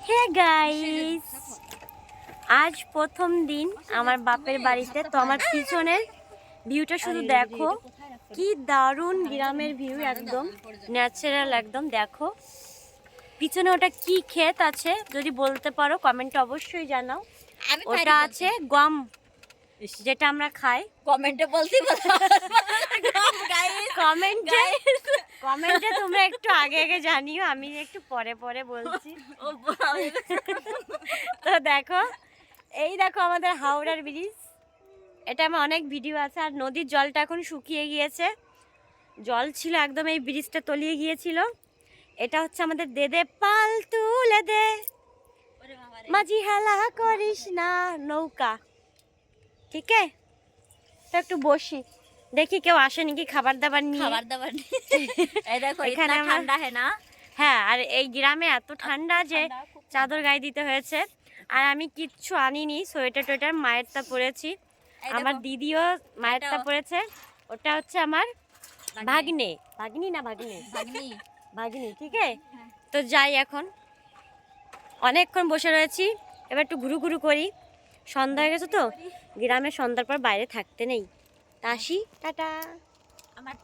Hey guys, আজ প্রথম দিন আমার বাপের বাড়িতে। তো আমার পিছনের ভিউটা শুধু দেখো, কি দারুণ গ্রামের ভিউ, একদম ন্যাচারাল, একদম দেখো পিছনে ওটা কি ক্ষেত আছে যদি বলতে পারো কমেন্টে অবশ্যই জানাও। ওটা আছে গম, যেটা আমরা খাই। কমেন্টে বলতে কমেন্টে তোমরা একটু আগে আগে জানিও, আমি একটু পরে পরে বলছি। তো দেখো, এই দেখো আমাদের হাওড়ার ব্রিজ। এটা আমার অনেক ভিডিও আছে। আর নদীর জলটা এখন শুকিয়ে গিয়েছে, জল ছিল একদম এই ব্রিজটা তলিয়ে গিয়েছিল। এটা হচ্ছে আমাদের দেদে পাল তুলে দে মাঝি হেলা করিস না নৌকা। ঠিক আছে, তো একটু বসি, দেখি কেউ আসে নাকি খাবার দাবার নিয়ে। এই দেখো এখানে ইতনা ঠান্ডা है ना। হ্যাঁ, আর এই গ্রামে এত ঠান্ডা যে চাদর গায়ে দিতে হয়েছে। আর আমি কিচ্ছু আনিনি, সোয়েটার টোয়েটার মায়েরটা পরেছি। আমার দিদিও মায়েরটা পরেছে। ওটা হচ্ছে আমার ভাগ্নে, ভাগ্নি না ভাগ্নে, ভাগ্নি। ঠিক আছে, তো যাই, এখন অনেকক্ষণ বসে রয়েছি, এবার একটু ঘুরু ঘুরু করি। সন্ধ্যা হয়ে গেছে তো, গ্রামে সন্ধ্যার পর বাইরে থাকতে নেই। তা আসি, টাটা। আমার